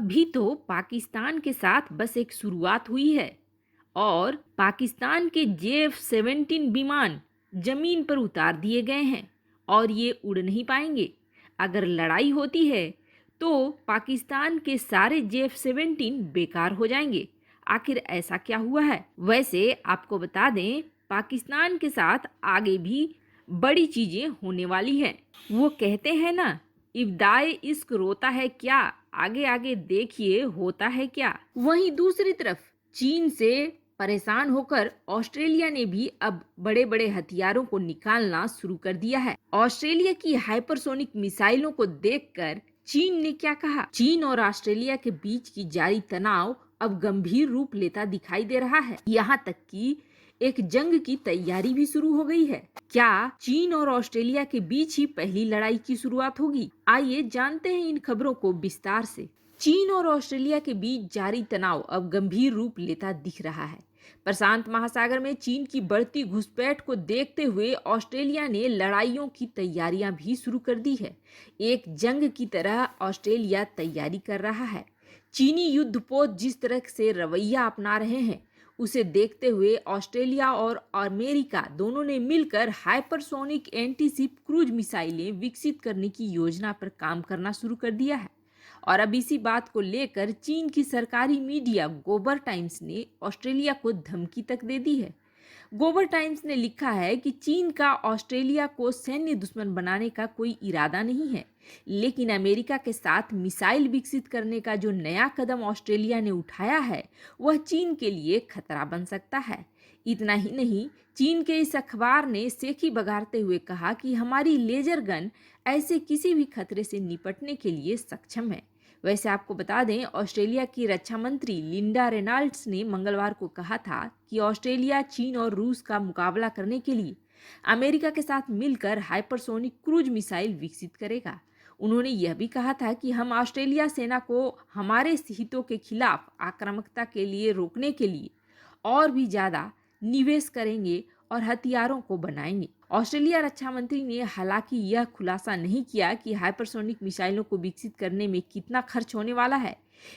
अभी तो पाकिस्तान के साथ बस एक शुरुआत हुई है और पाकिस्तान के JF-17 विमान जमीन पर उतार दिए गए हैं और ये उड़ नहीं पाएंगे। अगर लड़ाई होती है तो पाकिस्तान के सारे JF-17 बेकार हो जाएंगे। आखिर ऐसा क्या हुआ है? वैसे आपको बता दें, पाकिस्तान के साथ आगे भी बड़ी चीजें होने वाली हैं। वो कहते हैं ना, इब्दाए इश्क रोता है क्या, आगे आगे देखिए होता है क्या। वहीं दूसरी तरफ चीन से परेशान होकर ऑस्ट्रेलिया ने भी अब बड़े बड़े हथियारों को निकालना शुरू कर दिया है। ऑस्ट्रेलिया की हाइपरसोनिक मिसाइलों को देखकर चीन ने क्या कहा? चीन और ऑस्ट्रेलिया के बीच की जारी तनाव अब गंभीर रूप लेता दिखाई दे रहा है। यहाँ तक कि एक जंग की तैयारी भी शुरू हो गई है। क्या चीन और ऑस्ट्रेलिया के बीच ही पहली लड़ाई की शुरुआत होगी? आइए जानते हैं इन खबरों को विस्तार से। चीन और ऑस्ट्रेलिया के बीच जारी तनाव अब गंभीर रूप लेता दिख रहा है। प्रशांत महासागर में चीन की बढ़ती घुसपैठ को देखते हुए ऑस्ट्रेलिया ने लड़ाइयों की तैयारियां भी शुरू कर दी है। एक जंग की तरह ऑस्ट्रेलिया तैयारी कर रहा है। चीनी युद्धपोत जिस तरह से रवैया अपना रहे हैं, उसे देखते हुए ऑस्ट्रेलिया और अमेरिका दोनों ने मिलकर हाइपरसोनिक एंटीशिप क्रूज मिसाइलें विकसित करने की योजना पर काम करना शुरू कर दिया है। और अब इसी बात को लेकर चीन की सरकारी मीडिया गोबर टाइम्स ने ऑस्ट्रेलिया को धमकी तक दे दी है। गोबर टाइम्स ने लिखा है कि चीन का ऑस्ट्रेलिया को सैन्य दुश्मन बनाने का कोई इरादा नहीं है, लेकिन अमेरिका के साथ मिसाइल विकसित करने का जो नया कदम ऑस्ट्रेलिया ने उठाया है, वह चीन के लिए खतरा बन सकता है। इतना ही नहीं, चीन के इस अखबार ने सेखी बगारते हुए कहा कि हमारी लेजर गन ऐसे किसी भी खतरे से निपटने के लिए सक्षम है। वैसे आपको बता दें, ऑस्ट्रेलिया की रक्षा मंत्री लिंडा रेनॉल्ड्स ने मंगलवार को कहा था कि ऑस्ट्रेलिया चीन और रूस का मुकाबला करने के लिए अमेरिका के साथ मिलकर हाइपरसोनिक क्रूज मिसाइल विकसित करेगा। उन्होंने यह भी कहा था कि हम ऑस्ट्रेलिया सेना को हमारे हितों के खिलाफ आक्रामकता के लिए रोकने के लिए और भी ज्यादा निवेश करेंगे और हथियारों को बनाएंगे। ऑस्ट्रेलिया रक्षा मंत्री ने हालांकि यह खुलासा नहीं किया कि हाइपरसोनिक मिसाइलों को विकसित करने में कितना खर्च होने वाला है,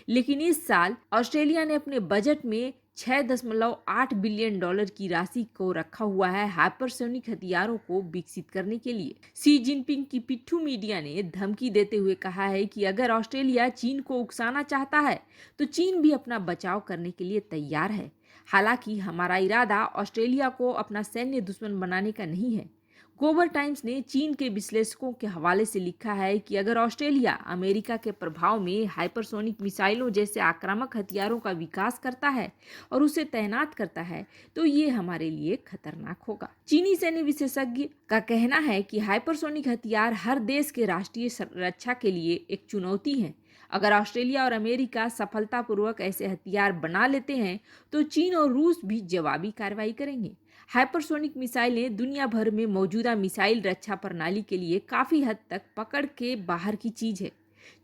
लेकिन इस साल ऑस्ट्रेलिया ने अपने बजट में $6.8 बिलियन की राशि को रखा हुआ है हाइपरसोनिक हथियारों को विकसित करने के लिए। शी जिनपिंग की पिट्ठू मीडिया ने धमकी देते हुए कहा है कि अगर ऑस्ट्रेलिया चीन को उकसाना चाहता है तो चीन भी अपना बचाव करने के लिए तैयार है। हालांकि हमारा इरादा ऑस्ट्रेलिया को अपना सैन्य दुश्मन बनाने का नहीं है। गोबर टाइम्स ने चीन के विश्लेषकों के हवाले से लिखा है कि अगर ऑस्ट्रेलिया अमेरिका के प्रभाव में हाइपरसोनिक मिसाइलों जैसे आक्रामक हथियारों का विकास करता है और उसे तैनात करता है, तो ये हमारे लिए खतरनाक होगा। चीनी सैन्य विशेषज्ञ का कहना है कि हाइपरसोनिक हथियार हर देश के राष्ट्रीय रक्षा के लिए एक चुनौती है। अगर ऑस्ट्रेलिया और अमेरिका सफलतापूर्वक ऐसे हथियार बना लेते हैं तो चीन और रूस भी जवाबी कार्रवाई करेंगे। हाइपरसोनिक मिसाइलें दुनिया भर में मौजूदा मिसाइल रक्षा प्रणाली के लिए काफी हद तक पकड़ के बाहर की चीज है।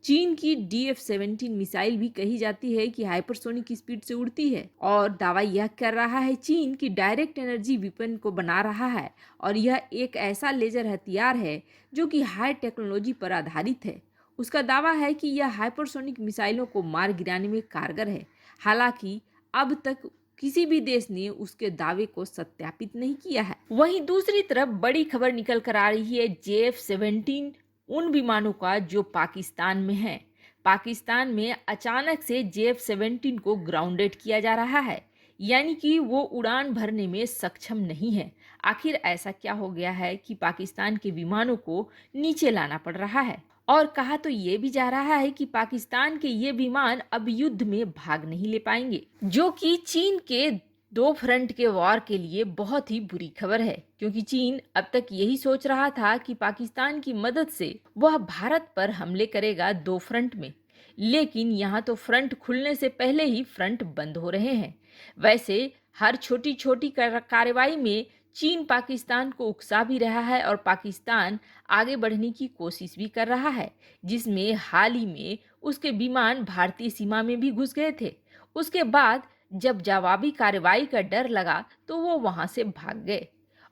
चीन की DF-17 मिसाइल भी कही जाती है कि हाइपरसोनिक स्पीड से उड़ती है और दावा यह कर रहा है चीन की डायरेक्ट एनर्जी वेपन को बना रहा है और यह एक ऐसा लेजर हथियार है जो कि हाई टेक्नोलॉजी पर आधारित है। उसका दावा है कि यह हाइपरसोनिक मिसाइलों को मार गिराने में कारगर है। हालांकि अब तक किसी भी देश ने उसके दावे को सत्यापित नहीं किया है। वहीं दूसरी तरफ बड़ी खबर निकल कर आ रही है JF-17 उन विमानों का जो पाकिस्तान में है। पाकिस्तान में अचानक से JF-17 को ग्राउंडेड किया जा रहा है, यानी कि वो उड़ान भरने में सक्षम नहीं है। आखिर ऐसा क्या हो गया है कि पाकिस्तान के विमानों को नीचे लाना पड़ रहा है? और कहा तो ये भी जा रहा है कि पाकिस्तान के ये विमान अब युद्ध में भाग नहीं ले पाएंगे, जो कि चीन के दो फ्रंट के वॉर के लिए बहुत ही बुरी खबर है, क्योंकि चीन अब तक यही सोच रहा था कि पाकिस्तान की मदद से वह भारत पर हमले करेगा दो फ्रंट में, लेकिन यहाँ तो फ्रंट खुलने से पहले ही फ्रंट बंद हो रहे हैं। वैसे हर छोटी छोटी कार्रवाई में चीन पाकिस्तान को उकसा भी रहा है और पाकिस्तान आगे बढ़ने की कोशिश भी कर रहा है, जिसमें हाल ही में उसके विमान भारतीय सीमा में भी घुस गए थे। उसके बाद जब जवाबी कार्रवाई का डर लगा तो वो वहां से भाग गए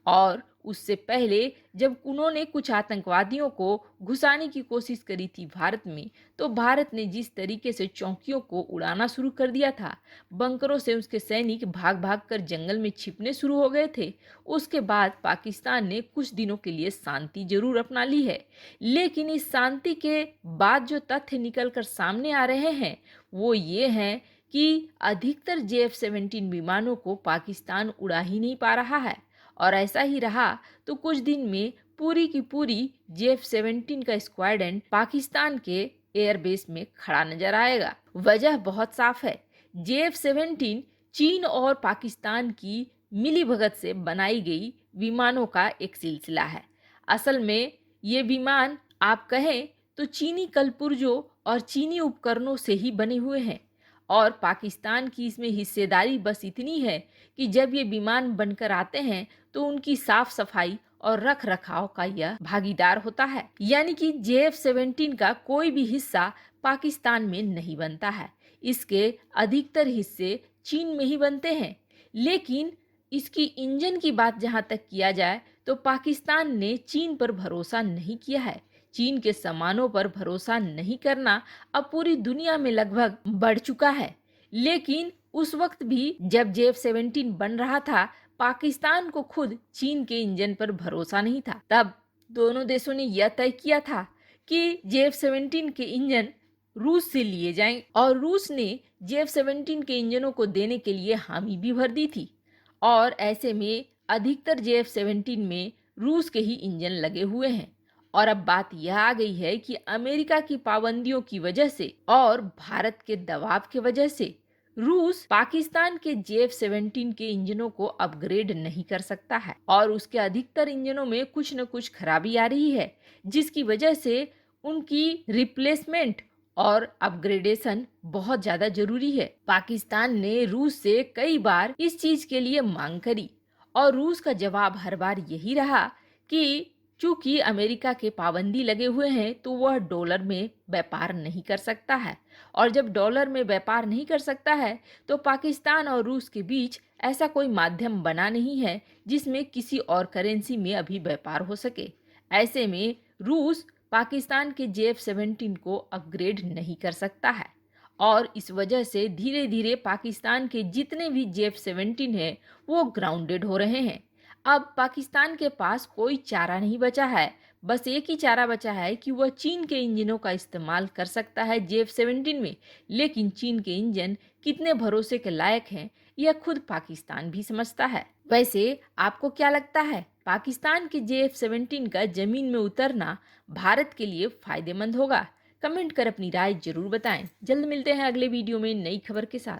और उससे पहले जब उन्होंने कुछ आतंकवादियों को घुसाने की कोशिश करी थी भारत में, तो भारत ने जिस तरीके से चौकियों को उड़ाना शुरू कर दिया था, बंकरों से उसके सैनिक भाग भाग कर जंगल में छिपने शुरू हो गए थे। उसके बाद पाकिस्तान ने कुछ दिनों के लिए शांति जरूर अपना ली है, लेकिन इस शांति के बाद जो तथ्य निकल कर सामने आ रहे हैं वो ये हैं कि अधिकतर JF-17 विमानों को पाकिस्तान उड़ा ही नहीं पा रहा है, और ऐसा ही रहा तो कुछ दिन में पूरी की पूरी JF-17 का स्क्वाड्रन पाकिस्तान के एयरबेस में खड़ा नजर आएगा। वजह बहुत साफ है, JF-17 चीन और पाकिस्तान की मिलीभगत से बनाई गई विमानों का एक सिलसिला है। असल में ये विमान आप कहें तो चीनी कलपुर्जों और चीनी उपकरणों से ही बने हुए हैं, और पाकिस्तान की इसमें हिस्सेदारी बस इतनी है कि जब ये विमान बनकर आते हैं तो उनकी साफ सफाई और रख रखाव का यह भागीदार होता है। यानी कि JF-17 का कोई भी हिस्सा पाकिस्तान में नहीं बनता है, इसके अधिकतर हिस्से चीन में ही बनते हैं। लेकिन इसकी इंजन की बात जहां तक किया जाए तो पाकिस्तान ने चीन पर भरोसा नहीं किया है। चीन के सामानों पर भरोसा नहीं करना अब पूरी दुनिया में लगभग बढ़ चुका है। लेकिन उस वक्त भी जब JF-17 बन रहा था, पाकिस्तान को खुद चीन के इंजन पर भरोसा नहीं था। तब दोनों देशों ने यह तय किया था कि JF-17 के इंजन रूस से लिए जाएं, और रूस ने JF-17 के इंजनों को देने के लिए हामी भी भर दी थी। और ऐसे में अधिकतर JF-17 में रूस के ही इंजन लगे हुए हैं। और अब बात यह आ गई है कि अमेरिका की पाबंदियों की वजह से और भारत के दबाव की वजह से रूस पाकिस्तान के JF-17 के इंजनों को अपग्रेड नहीं कर सकता है, और उसके अधिकतर इंजनों में कुछ न कुछ खराबी आ रही है, जिसकी वजह से उनकी रिप्लेसमेंट और अपग्रेडेशन बहुत ज्यादा जरूरी है। पाकिस्तान ने रूस से कई बार इस चीज के लिए मांग करी, और रूस का जवाब हर बार यही रहा कि चूंकि अमेरिका के पाबंदी लगे हुए हैं तो वह डॉलर में व्यापार नहीं कर सकता है, और जब डॉलर में व्यापार नहीं कर सकता है तो पाकिस्तान और रूस के बीच ऐसा कोई माध्यम बना नहीं है जिसमें किसी और करेंसी में अभी व्यापार हो सके। ऐसे में रूस पाकिस्तान के JF-17 को अपग्रेड नहीं कर सकता है, और इस वजह से धीरे धीरे पाकिस्तान के जितने भी JF-17 हैं वो ग्राउंडेड हो रहे हैं। अब पाकिस्तान के पास कोई चारा नहीं बचा है, बस एक ही चारा बचा है कि वह चीन के इंजनों का इस्तेमाल कर सकता है JF-17 में। लेकिन चीन के इंजन कितने भरोसे के लायक हैं यह खुद पाकिस्तान भी समझता है। वैसे आपको क्या लगता है, पाकिस्तान के JF-17 का जमीन में उतरना भारत के लिए फायदेमंद होगा? कमेंट कर अपनी राय जरूर बताएं। जल्द मिलते हैं अगले वीडियो में नई खबर के साथ।